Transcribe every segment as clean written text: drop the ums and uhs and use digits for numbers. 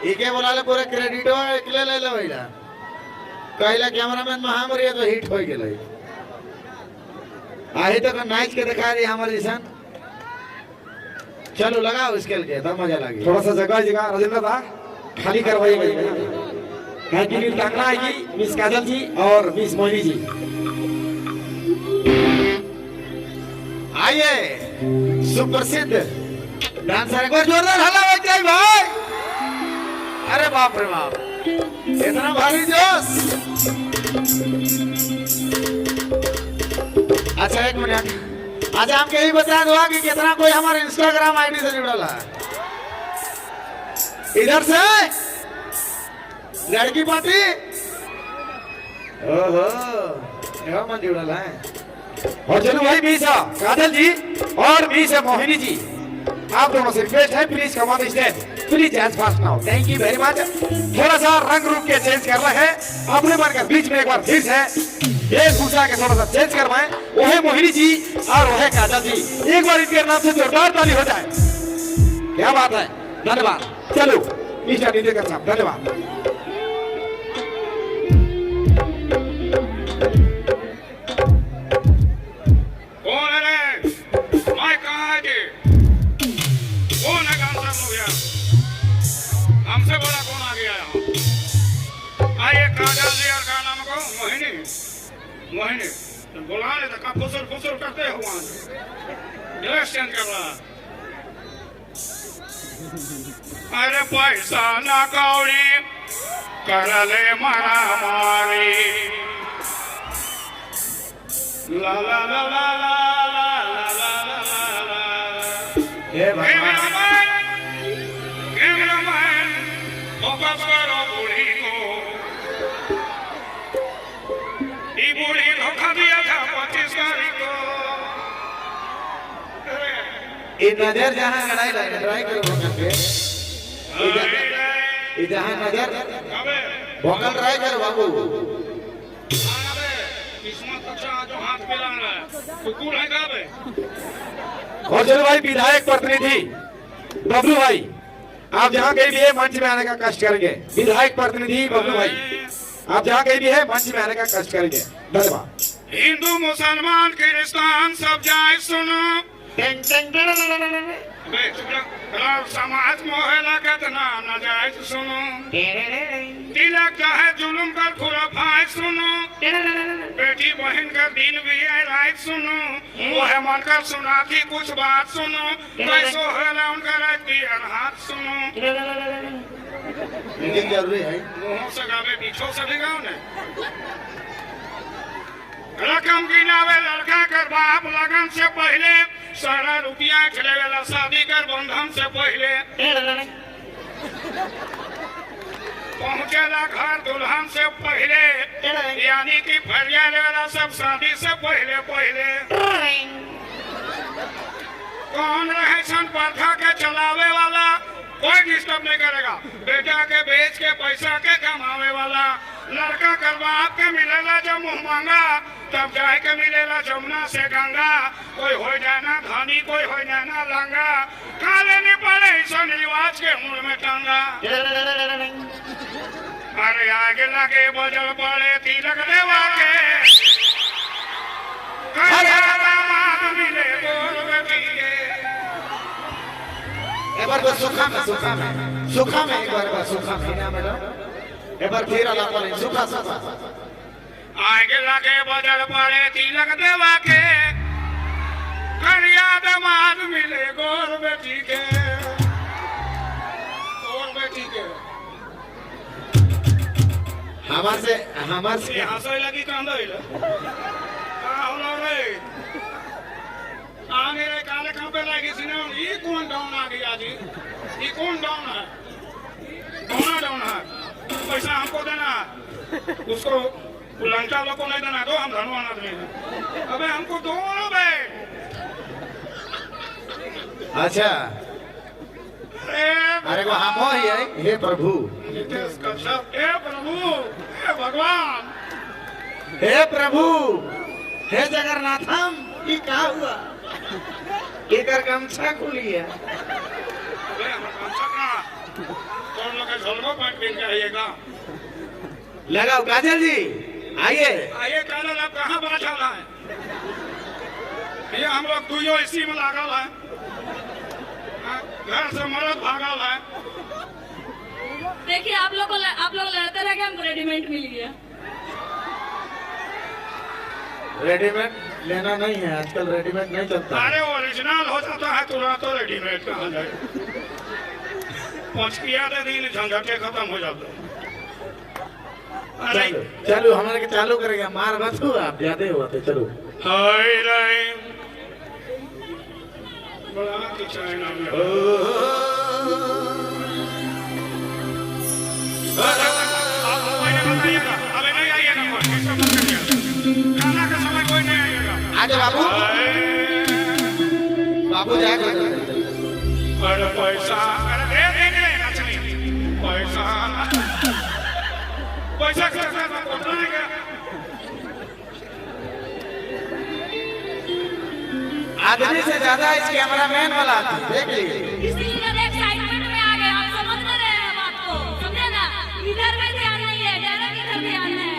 इके बोलाले पूरे क्रेडिट ले ले ले भैया कहला कैमरामैन महामरी तो हिट हो गेलै आही तो नाच के दिखा रही हमारे जैसन चलो लगाओ स्केल के तब मजा लगे थोड़ा सा जगह जगह राजेंद्र दा खाली करवाइए भैया कैंटीन टांगना आएगी मिस काजल जी और मिस मोहिनी जी आइए सुप्रसिद्ध डांसर एक बार जोरदार हल्ला बजाइए भाई अरे बाप रे बाप इतना भारी जोश अच्छा एक मिनट अच्छा हम यही बता दो कि कितना कोई हमारे इंस्टाग्राम आईडी से जुड़ा है इधर से लड़की पार्टी ओहो ये मन जुड़ा है और चलो भाई मिस काजल जी और मिस मोहिनी जी आप दोनों से रिक्वेस्ट है please come on the stage please dance fast now thank you very much थोड़ा सा रंग रूप के चेंज कर रहे हैं अपने मन का बीच में एक बार फिर से वेशभूषा के थोड़ा सा चेंज करवाएं वो है मोहिनी जी और वो है काजल जी एक बार इनके नाम से जोरदार ताली हो जाए क्या बात है धन्यवाद चलो मिस्टर निदेकर साहब धन्यवाद हमसे बड़ा कौन आ गया यहाँ आइए काजल जी और का नाम को मोहिनी मोहिनी तो बुला ले तो फुसुर फुसुर करते हो वहां ड्रेस चेंज कर रहा अरे पैसा ना कौड़ी कर ले मारा मारी ला ला ला ला ला ला ला ला हे भगवान फोकस करो बूढ़ी को ये बूढ़ी धोखा दिया था 25 तारीख को ये नजर जहाँ लड़ाई ट्राई करो भोकल पे ये जहाँ नजर भोकल ट्राई करो बाबू किस्मत अच्छा जो हाथ मिला रहा है कुकुर है कहाँ पे और चलो भाई विधायक प्रतिनिधि बबलू भाई आप जहाँ कहीं भी है मंच में आने का कष्ट करेंगे विधायक प्रतिनिधि बबलू भाई आप जहाँ कहीं भी है मंच में आने का कष्ट करेंगे धन्यवाद हिंदू मुसलमान क्रिस्तान सब जाए सुनो समाज मोहला कितना नाजायज सुनो तिलक चाहे जुलुम कर खुराफात सुनो बेटी बहन का दिन भी है रात सुनो वो है मन कर सुना थी कुछ बात सुनो कैसो है उनका रात भी अनहाथ सुनो लेकिन जरूरी है मुंहों से गावे पीछों से भी गाओ ने रकम गिनावे लड़का कर बाप लगन से पहले सारा रुपया खिले वाला शादी कर बंधन से पहले पहुँचेला घर दुल्हन से पहले यानी कि फरिया वाला सब शादी से पहले पहले कौन रहे सन प्रथा के चलावे वाला कोई डिस्टर्ब नहीं करेगा बेटा के बेच के पैसा के कमावे वाला लड़का कर बाप के मिलेला जब मुँह मांगा तब जाए के मिलेला जमुना से गंगा कोई हो जाना धनी कोई हो जाना लंगा काले नहीं पड़े सन रिवाज के मुंह में टांगा अरे आगे लगे बजल पड़े तिलक देवा के मिले गोर बेटी के एक बार बस सुखा में एक बार सुखा में ना मैडम एक बार फिर आला पर सुखा आगे लगे बजल पड़े तिलक देवा के करिया दामाद मिले गोर बेटी के हमार से हंसोई लगी कांदोई ला होला रे आगे रे काले कांपे लगी सिने ये कौन डाउन आ गया जी ये कौन डाउन है डाउन है पैसा हमको देना उसको लंचा लोग को नहीं देना दो हम धनवान आदमी हैं अबे हमको दो बे अच्छा अरे वो हम ही है हे प्रभु हे प्रभु हे भगवान हे प्रभु हे जगन्नाथम ये क्या हुआ एकर गमछा खुली है अबे हमर गमछा कहाँ तो और लोग झलको पैंट पहन के आइएगा। लगाओ काजल जी, आइए। आइए काजल, आप कहाँ बैठा है? ये हम लोग दुइयो इसी में लागल है। घर से मरद भागल है। देखिए आप लोग लड़ते रह गए, हमको रेडीमेड मिल गया। रेडीमेड लेना नहीं है, आजकल रेडीमेड नहीं चलता। अरे ओरिजिनल हो जाता है तुरंत, तो रेडीमेड कहाँ जाए। पचकिया दे दिन झंझटे खत्म हो जाते। अरे चलो चलो, हमारे के चालू करेगा। मार मत हो आप, ज्यादा हुआ तो चलो। हाय रे बड़ा की चाइना में अबे नहीं आइएगा, खाना का समय कोई नहीं आइएगा। आजा बाबू, बाबू जाएगा। अरे पैसा, अरे दे देंगे नचनी पैसा, पैसा कैसे बताएंगे? आदमी से ज्यादा इस कैमरामैन वाला था, देख लीजिए। इसी का एक्साइटमेंट में आ गए, आप समझ नहीं रहे हैं बात को, समझे ना? इधर में ध्यान नहीं है, डायरेक्ट इधर ध्यान है।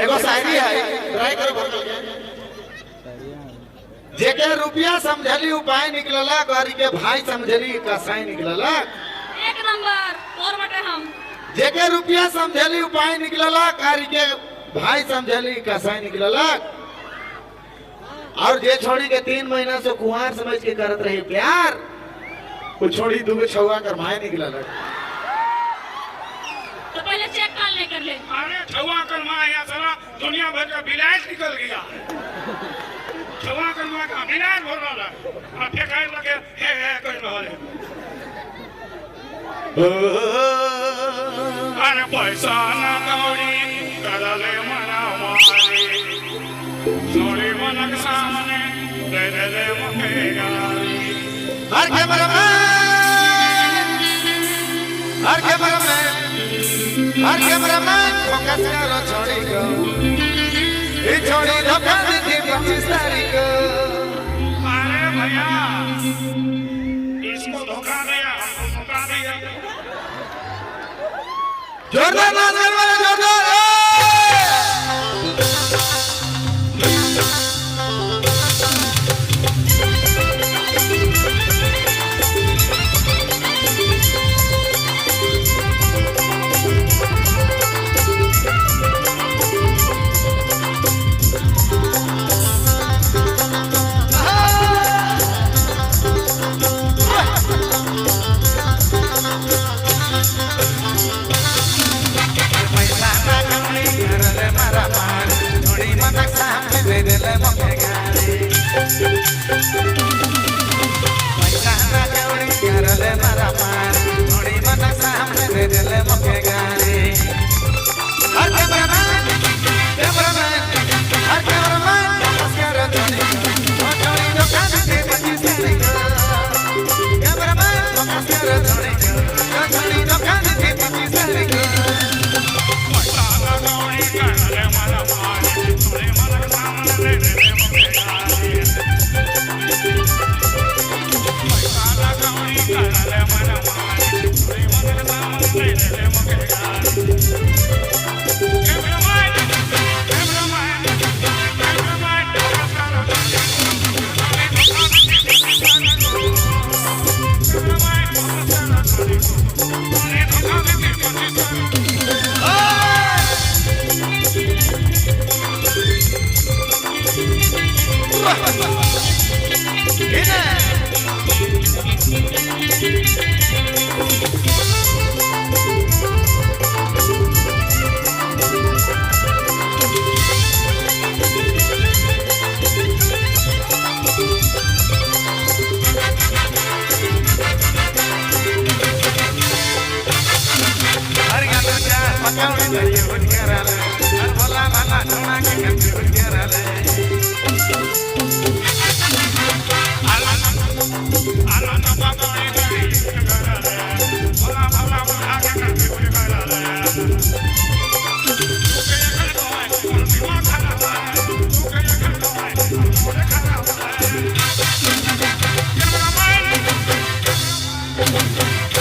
एगो शायरी है, ट्राई करो बोल के। जेके रुपया समझली उपाय निकलला, गौरी के भाई समझली कसाई निकलला। एक नंबर और बटे हम। जेके रुपया समझली उपाय निकलला, कारी के भाई समझली कसाई निकलला। और जे छोड़ी के 3 महीना से कुंवार समझ के करत रही प्यार, वो छोड़ी दूगो छुआ कर भाई निकलला। तो पहले चेक कर ले। अरे छुआ कर माँ यहाँ सारा दुनिया भर का बिलायत निकल गया। छुआ कर माँ का बिलायत भर रहा है, और फेंकाई लगे हे कर रहा है। अरे पैसा ना कौड़ी करले मना मारी, छोड़ी मनक सामने दे दे मुखे गाली। हर कैमरामैन फोकस करो छोड़ी को, ये छोड़ी धोखा दी थी 25 तारीख को। अरे भैया इसको धोखा दिया, हमको धोखा दिया। जोरदार नाचने वाले जोरदार।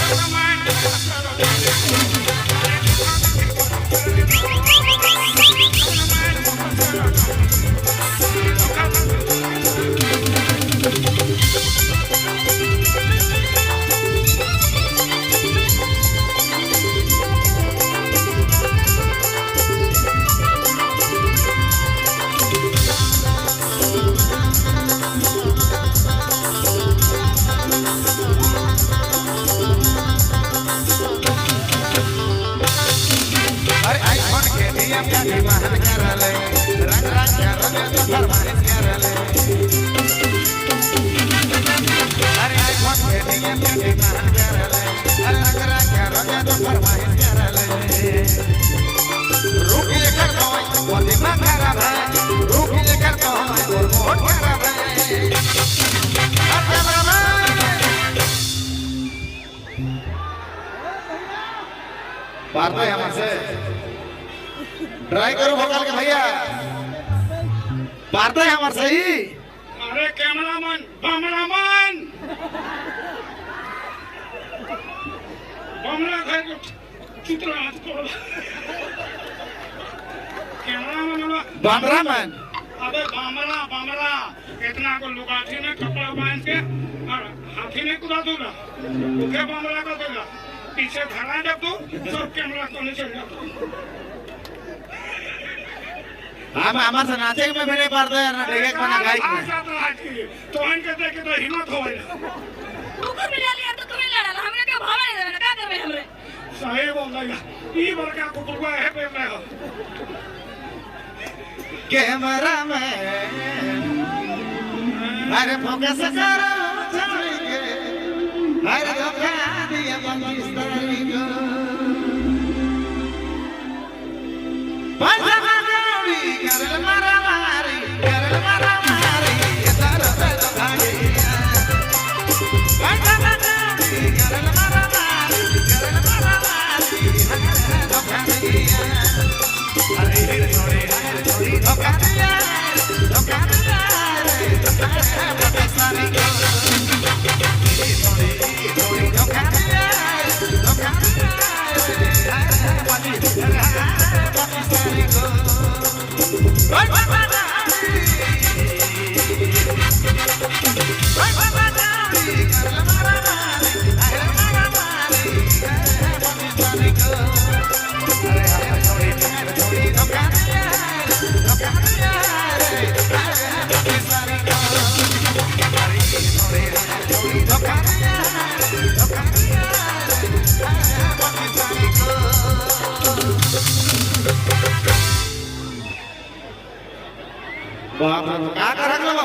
Come on. अरे आईफोन के नियम का डिमांड करले रंग रंग करले तो फरमाइश करले अरे आईफोन के नियम का डिमांड करले रंग रंग करले तो फरमाइश करले रुकिए कर दो वो दिमाग खराब है रुकिए कर दो और बहुत खराब है पार्टा है हमसे ट्राई करो भोकाल के भैया पार्टा है हमारे सही अरे कैमरामैन बमला घर चित्र हाथ को कैमरामैन बामरामैन अबे बामरा इतना को लुगाठी में कपड़ा बांध के और हाथी में कुदा दूंगा उसे बामरा कर देगा पीछे खड़ा जब तू सब कैमरा को नीचे चल जाता हम हमारे से नाचे में भी नहीं पारते हैं ना डेगे खाना गाइक में तो इनके देखे तो हिम्मत हो गई तू को मिला लिया तो तुम्हें लड़ा हमने क्या भाव नहीं देना क्या करबे हमरे सही बोल रहा ई बड़का कुकुरवा है पे में हो कैमरा में अरे फोकस करो चली के अरे धोखा दिया बंदिश तारी को पैसा मांगोड़ी करल मारा मारी ये तारा पे धोखा दिया पैसा मांगोड़ी करल मारा मारी धोखा दिया अरे छोड़ी धोखा दिया सारी को थोड़ी धोखा दिया सारी को बाप रे क्या कर रहे हो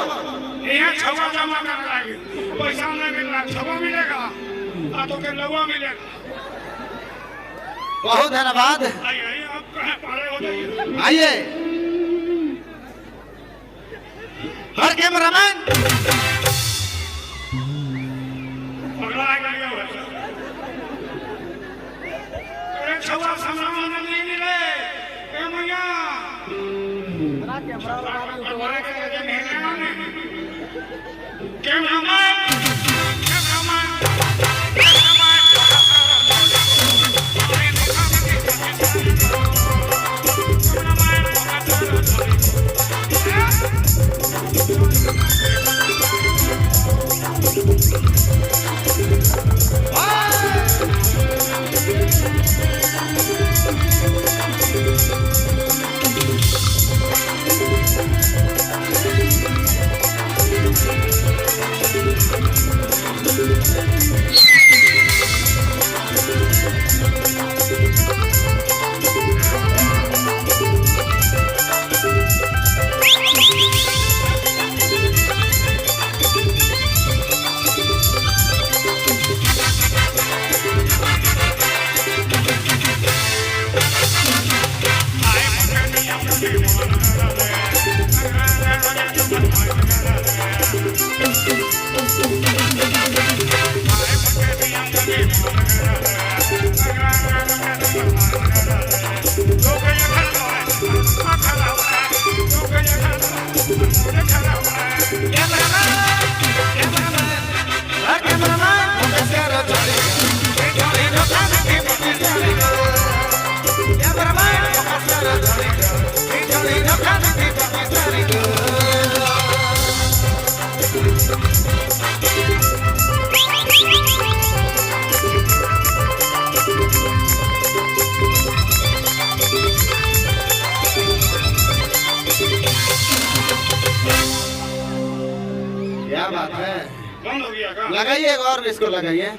यहाँ छवा जमा कर लागी पैसा नहीं मिल रहा छवा मिलेगा आ तो के लवा मिलेगा बहुत धन्यवाद आइए आप कहाँ पारे हो जाइए आइए हर कैमरामैन पगला गया है अरे छवा सामान नहीं मिले ए मैया कैमरामैन चली नखन की चली चली गो क्या बात है बंद हो गया का लगाइए एक और इसको लगाइए